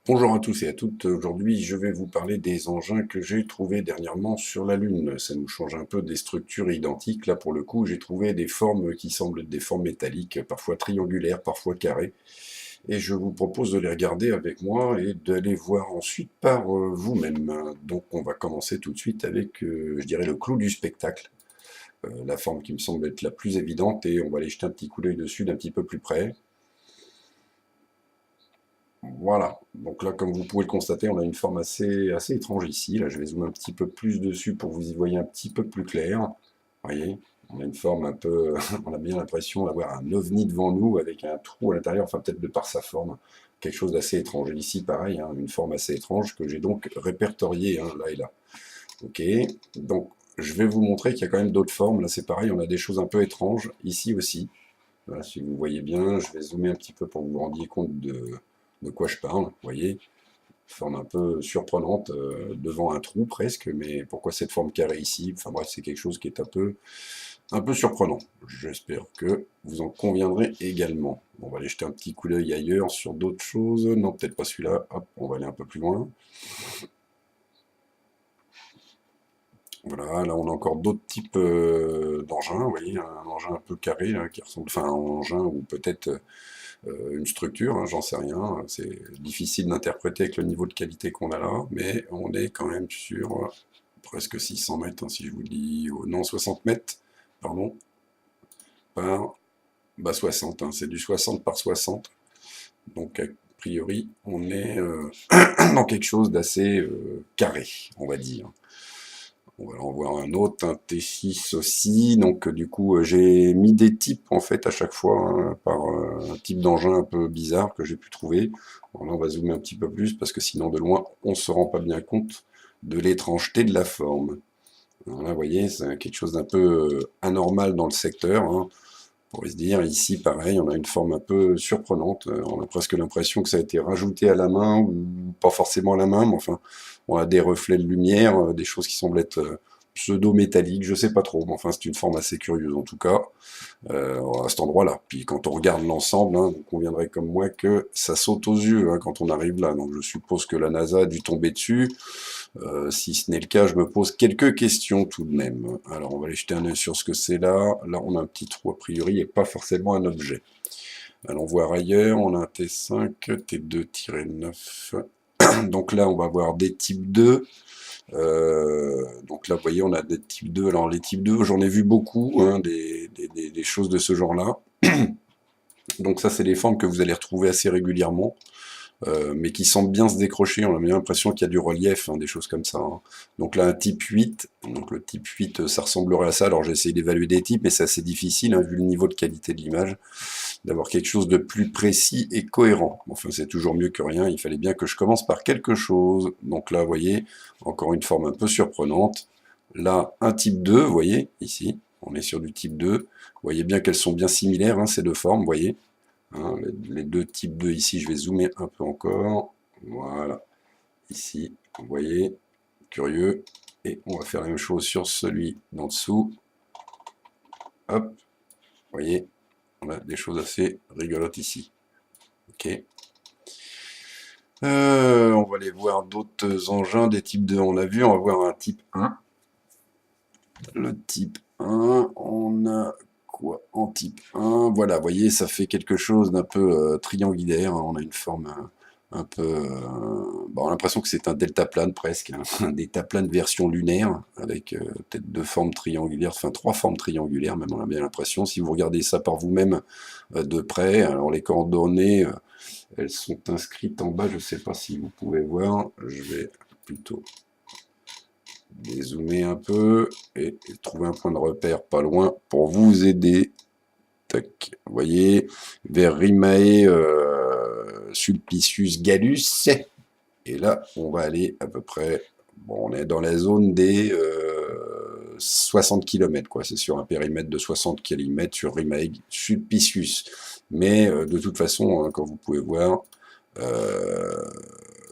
Bonjour à tous et à toutes. Aujourd'hui, je vais vous parler des engins que j'ai trouvés dernièrement sur la Lune. Ça nous change un peu des structures identiques. Là, pour le coup, j'ai trouvé des formes qui semblent être des formes métalliques, parfois triangulaires, parfois carrées. Et je vous propose de les regarder avec moi et d'aller voir ensuite par vous-même. Donc, on va commencer tout de suite avec, je dirais, le clou du spectacle. La forme qui me semble être la plus évidente et on va aller jeter un petit coup d'œil dessus d'un petit peu plus près. Voilà, donc là, comme vous pouvez le constater, on a une forme assez étrange ici. Là, je vais zoomer un petit peu plus dessus pour que vous y voyez un petit peu plus clair. Vous voyez, on a une forme un peu, on a bien l'impression d'avoir un ovni devant nous avec un trou à l'intérieur, enfin peut-être de par sa forme, quelque chose d'assez étrange. Et ici, pareil, hein, une forme assez étrange que j'ai donc répertoriée, hein, là et là. Ok, donc je vais vous montrer qu'il y a quand même d'autres formes. Là, c'est pareil, on a des choses un peu étranges ici aussi. Voilà, si vous voyez bien, je vais zoomer un petit peu pour que vous vous rendiez compte de quoi je parle. Vous voyez, forme un peu surprenante, devant un trou presque, mais pourquoi cette forme carrée ici? Enfin bref, c'est quelque chose qui est un peu surprenant. J'espère que vous en conviendrez également. On va aller jeter un petit coup d'œil ailleurs sur d'autres choses. Non, peut-être pas celui-là. Hop, on va aller un peu plus loin. Voilà, là on a encore d'autres types d'engins, vous voyez, un engin un peu carré, là, qui ressemble, enfin un engin ou peut-être une structure, hein, j'en sais rien, c'est difficile d'interpréter avec le niveau de qualité qu'on a là, mais on est quand même sur presque 600 mètres, hein, si je vous dis, oh, non 60 mètres, pardon, par 60, hein, c'est du 60 par 60, donc a priori on est dans quelque chose d'assez carré, on va dire. On va en voir un autre, un T6 aussi. Donc du coup, j'ai mis des types en fait à chaque fois, hein, par un type d'engin un peu bizarre que j'ai pu trouver. Bon, là, on va zoomer un petit peu plus parce que sinon de loin, on se rend pas bien compte de l'étrangeté de la forme. Alors là, vous voyez, c'est quelque chose d'un peu anormal dans le secteur, hein. On pourrait se dire, ici, pareil, on a une forme un peu surprenante. On a presque l'impression que ça a été rajouté à la main, ou pas forcément à la main, mais enfin, on a des reflets de lumière, des choses qui semblent être pseudo-métalliques, je sais pas trop, mais enfin, c'est une forme assez curieuse en tout cas, à cet endroit-là. Puis quand on regarde l'ensemble, hein, vous conviendrez comme moi que ça saute aux yeux, hein, quand on arrive là. Donc je suppose que la NASA a dû tomber dessus. Si ce n'est le cas, je me pose quelques questions tout de même. Alors, on va aller jeter un œil sur ce que c'est là. Là, on a un petit trou a priori et pas forcément un objet. Allons voir ailleurs. On a un T5, T2-9. Donc là, on va voir des types 2. Donc là, vous voyez, on a des types 2. Alors, les types 2, j'en ai vu beaucoup, hein, des choses de ce genre-là. Donc ça, c'est des formes que vous allez retrouver assez régulièrement. Mais qui semble bien se décrocher, on a bien l'impression qu'il y a du relief, hein, des choses comme ça, hein. Donc là, un type 8, donc le type 8, ça ressemblerait à ça. Alors j'ai essayé d'évaluer des types, mais c'est assez difficile, hein, vu le niveau de qualité de l'image, d'avoir quelque chose de plus précis et cohérent. Enfin, c'est toujours mieux que rien, il fallait bien que je commence par quelque chose. Donc là, vous voyez, encore une forme un peu surprenante. Là, un type 2, vous voyez, ici, on est sur du type 2. Vous voyez bien qu'elles sont bien similaires, hein, ces deux formes, vous voyez. Hein, les deux types 2 ici, je vais zoomer un peu encore. Voilà, ici, vous voyez, curieux. Et on va faire la même chose sur celui d'en dessous. Hop, vous voyez, on a des choses assez rigolotes ici. Ok. On va aller voir d'autres engins, des types 2, on a vu, on va voir un type 1. Le type 1, on a quoi en type 1? Voilà, vous voyez, ça fait quelque chose d'un peu triangulaire, hein. On a une forme un peu... bon, on a l'impression que c'est un deltaplane presque, hein, un deltaplane version lunaire, avec peut-être deux formes triangulaires, enfin trois formes triangulaires, même on a bien l'impression. Si vous regardez ça par vous-même de près, alors les coordonnées, elles sont inscrites en bas, je ne sais pas si vous pouvez voir, je vais plutôt dézoomer un peu et trouver un point de repère pas loin pour vous aider. Tac, vous voyez, vers Rimae Sulpicius Gallus. Et là, on va aller à peu près, bon, on est dans la zone des 60 km, quoi. C'est sur un périmètre de 60 km sur Rimae Sulpicius. Mais de toute façon, hein, comme vous pouvez voir, euh,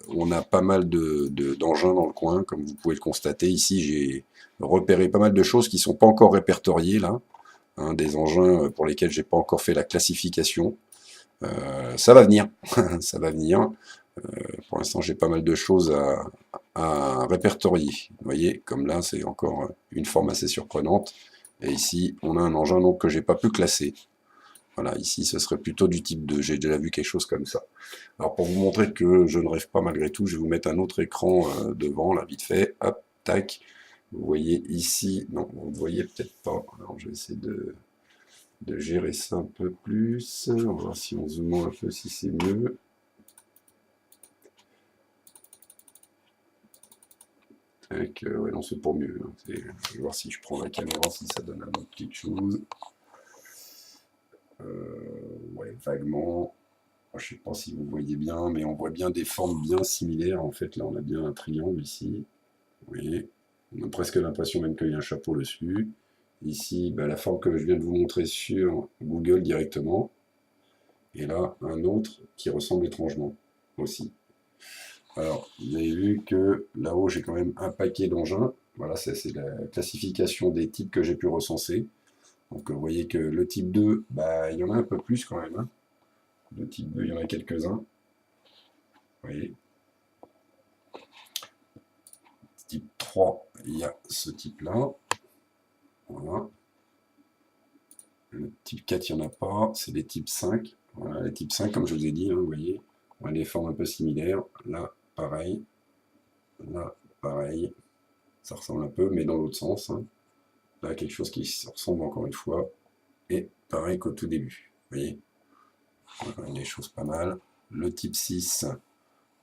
on a pas mal d'engins dans le coin, comme vous pouvez le constater. Ici, j'ai repéré pas mal de choses qui ne sont pas encore répertoriées, là, hein, des engins pour lesquels j'ai pas encore fait la classification. Ça va venir, ça va venir. pour l'instant, j'ai pas mal de choses à répertorier. Vous voyez, comme là, c'est encore une forme assez surprenante. Et ici, on a un engin donc, que j'ai pas pu classer. Voilà, ici, ce serait plutôt du type 2. J'ai déjà vu quelque chose comme ça. Alors, pour vous montrer que je ne rêve pas malgré tout, je vais vous mettre un autre écran devant, là, vite fait. Hop, tac. Vous voyez ici, non, vous ne voyez peut-être pas. Alors, je vais essayer de gérer ça un peu plus. On va voir si on zoome un peu, si c'est mieux. Tac, ouais, non, c'est pour mieux. Hein. Je vais voir si je prends la caméra, si ça donne un autre quelque chose. Ouais, vaguement. Je ne sais pas si vous voyez bien, mais on voit bien des formes bien similaires. En fait, là, on a bien un triangle ici. Vous voyez, on a presque l'impression même qu'il y a un chapeau dessus. Ici, bah, la forme que je viens de vous montrer sur Google directement. Et là, un autre qui ressemble étrangement aussi. Alors, vous avez vu que là-haut, j'ai quand même un paquet d'engins. Voilà, c'est la classification des types que j'ai pu recenser. Donc, vous voyez que le type 2, bah, il y en a un peu plus quand même. Hein. Le type 2, il y en a quelques-uns. Vous voyez. Type 3, il y a ce type-là. Voilà. Le type 4, il n'y en a pas. C'est les types 5. Voilà, les types 5, comme je vous ai dit, hein, vous voyez, on a des formes un peu similaires. Là, pareil. Là, pareil. Ça ressemble un peu, mais dans l'autre sens. Hein. Là, quelque chose qui ressemble encore une fois. Et pareil qu'au tout début. Vous voyez, voilà, des choses pas mal. Le type 6,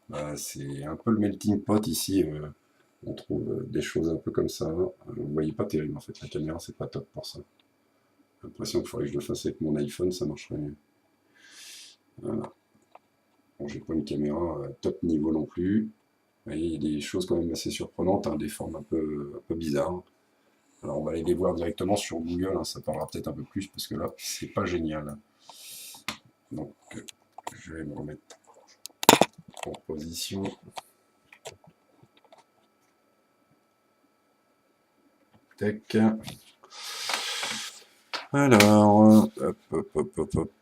bah, c'est un peu le melting pot ici. On trouve des choses un peu comme ça. Vous voyez pas terrible en fait. La caméra, c'est pas top pour ça. J'ai l'impression qu'il faudrait que je le fasse avec mon iPhone, ça marcherait mieux. Voilà. Bon, j'ai pas une caméra top niveau non plus. Vous voyez, il y a des choses quand même assez surprenantes, hein, des formes un peu bizarres. Alors on va aller les voir directement sur Google, hein, ça parlera peut-être un peu plus parce que là, c'est pas génial. Donc, je vais me remettre en position. Tac. Alors, hop.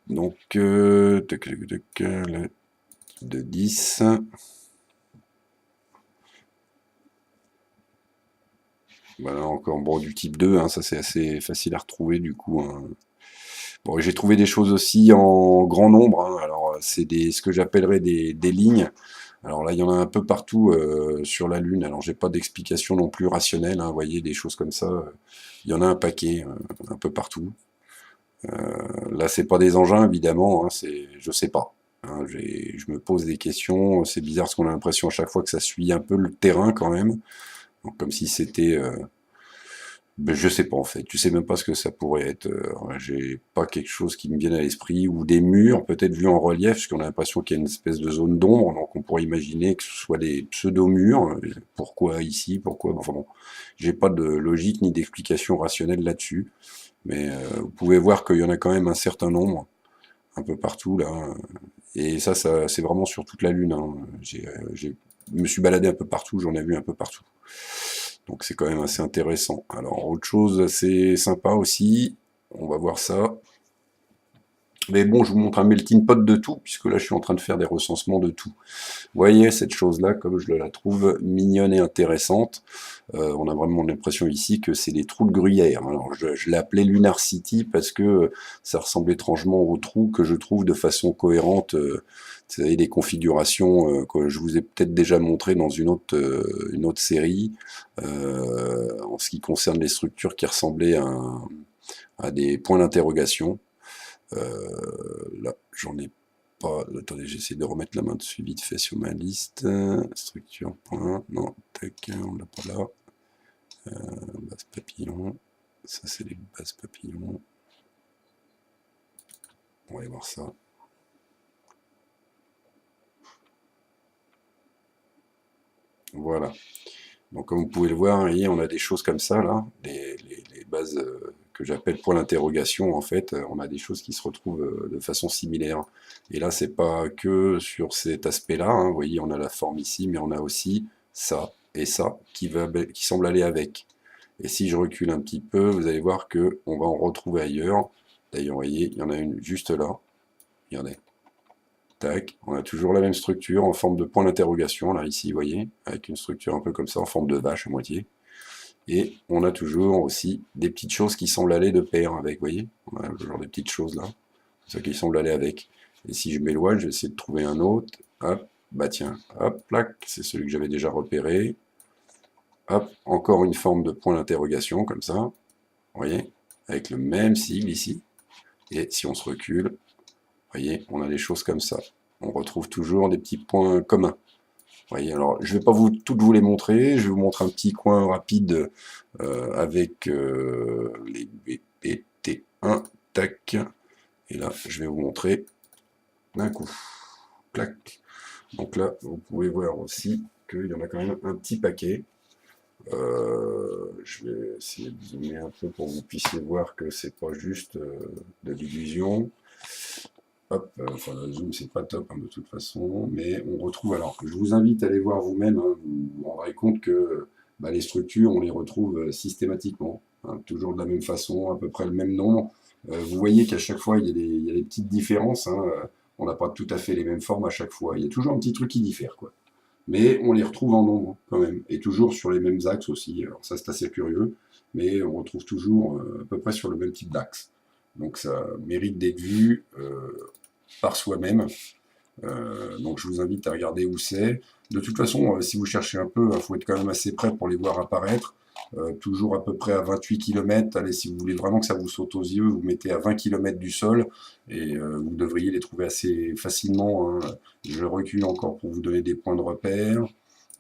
Donc, tac, le de 10. Voilà, encore bon, du type 2, hein, ça c'est assez facile à retrouver du coup. Hein. Bon, j'ai trouvé des choses aussi en grand nombre. Hein. Alors, c'est ce que j'appellerais des lignes. Alors là, il y en a un peu partout sur la Lune. Alors, j'ai pas d'explication non plus rationnelle. Hein. Vous voyez, des choses comme ça. Il y en a un paquet, un peu partout. Là, c'est pas des engins, évidemment. Hein, je sais pas. Hein, je me pose des questions. C'est bizarre parce qu'on a l'impression à chaque fois que ça suit un peu le terrain quand même. Donc, comme si c'était. Ben, je sais pas en fait, je sais même pas ce que ça pourrait être. J'ai pas quelque chose qui me vienne à l'esprit, ou des murs, peut-être vus en relief, parce qu'on a l'impression qu'il y a une espèce de zone d'ombre, donc on pourrait imaginer que ce soit des pseudo-murs. Pourquoi ici, pourquoi. Enfin bon, j'ai pas de logique ni d'explication rationnelle là-dessus, mais vous pouvez voir qu'il y en a quand même un certain nombre, un peu partout là, et ça c'est vraiment sur toute la Lune. Hein. Je me suis baladé un peu partout, j'en ai vu un peu partout. Donc c'est quand même assez intéressant. Alors autre chose assez sympa aussi, on va voir ça. Mais bon, je vous montre un melting pot de tout, puisque là je suis en train de faire des recensements de tout. Vous voyez cette chose-là, comme je la trouve mignonne et intéressante. On a vraiment l'impression ici que c'est des trous de gruyère. Alors je l'ai appelé Lunar City parce que ça ressemble étrangement aux trous que je trouve de façon cohérente. Vous savez, des configurations que je vous ai peut-être déjà montré dans une autre série, en ce qui concerne les structures qui ressemblaient à des points d'interrogation. Là, j'en ai pas. Attendez, j'essaie de remettre la main dessus vite fait sur ma liste. Structure, point. Non, tac, on l'a pas là. Base papillon. Ça, c'est les bases papillons. On va aller voir ça. Voilà. Donc, comme vous pouvez le voir, on a des choses comme ça, là. Les bases que j'appelle point d'interrogation, en fait. On a des choses qui se retrouvent de façon similaire. Et là, c'est pas que sur cet aspect-là. Hein. Vous voyez, on a la forme ici, mais on a aussi ça et ça qui semble aller avec. Et si je recule un petit peu, vous allez voir qu'on va en retrouver ailleurs. D'ailleurs, vous voyez, il y en a une juste là. Regardez. tac, on a toujours la même structure en forme de point d'interrogation, là, ici, vous voyez, avec une structure un peu comme ça, en forme de vache à moitié. Et on a toujours aussi des petites choses qui semblent aller de pair avec, vous voyez, on a toujours des petites choses là, ça qui semblent aller avec. Et si je m'éloigne, je vais essayer de trouver un autre, hop, bah tiens, hop, plac, c'est celui que j'avais déjà repéré, hop, encore une forme de point d'interrogation, comme ça, vous voyez, avec le même sigle ici, et si on se recule, vous voyez, on a des choses comme ça. On retrouve toujours des petits points communs. Vous voyez, alors je ne vais pas toutes vous les montrer, je vais vous montrer un petit coin rapide avec les BPT1, tac, et là je vais vous montrer d'un coup, clac. Donc là, vous pouvez voir aussi qu'il y en a quand même un petit paquet. Je vais essayer de zoomer un peu pour que vous puissiez voir que c'est pas juste de l'illusion. Hop, enfin le zoom c'est pas top hein, de toute façon, mais on retrouve, alors je vous invite à aller voir vous-même, hein, vous vous rendrez compte que bah, les structures on les retrouve systématiquement, hein, toujours de la même façon, à peu près le même nombre. Vous voyez qu'à chaque fois il y a des petites différences, hein, on n'a pas tout à fait les mêmes formes à chaque fois, il y a toujours un petit truc qui diffère, quoi. Mais on les retrouve en nombre quand même, et toujours sur les mêmes axes aussi, alors ça c'est assez curieux, mais on retrouve toujours à peu près sur le même type d'axe. Donc ça mérite d'être vu par soi-même. Donc je vous invite à regarder où c'est. De toute façon, si vous cherchez un peu, il faut être quand même assez près pour les voir apparaître. Toujours à peu près à 28 km. Allez, si vous voulez vraiment que ça vous saute aux yeux, vous mettez à 20 km du sol et vous devriez les trouver assez facilement, hein. Je recule encore pour vous donner des points de repère.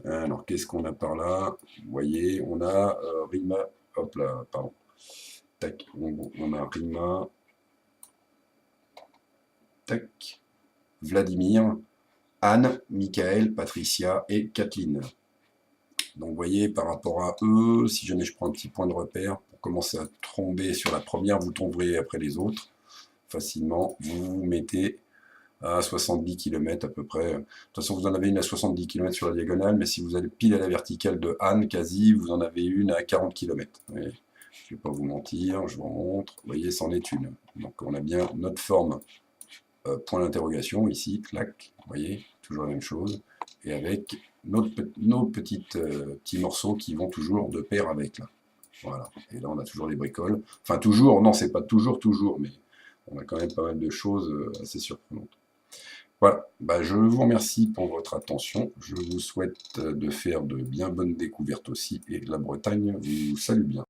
Alors qu'est-ce qu'on a par là? Vous voyez, on a Rima. Hop là, pardon. Tac, on a Rima. Tac. Vladimir, Anne, Michael, Patricia et Kathleen. Donc vous voyez, par rapport à eux, si jamais je prends un petit point de repère, pour commencer à tomber sur la première, vous tomberez après les autres facilement. Vous vous mettez à 70 km à peu près. De toute façon, vous en avez une à 70 km sur la diagonale, mais si vous allez pile à la verticale de Anne, quasi, vous en avez une à 40 km. Je ne vais pas vous mentir, je vous montre. Vous voyez, c'en est une. Donc on a bien notre forme. Point d'interrogation ici, clac, vous voyez, toujours la même chose, et avec nos petits morceaux qui vont toujours de pair avec, là. Voilà, et là on a toujours les bricoles, enfin toujours, non c'est pas toujours, mais on a quand même pas mal de choses assez surprenantes. Voilà, bah, je vous remercie pour votre attention, je vous souhaite de faire de bien bonnes découvertes aussi, et la Bretagne vous salue bien.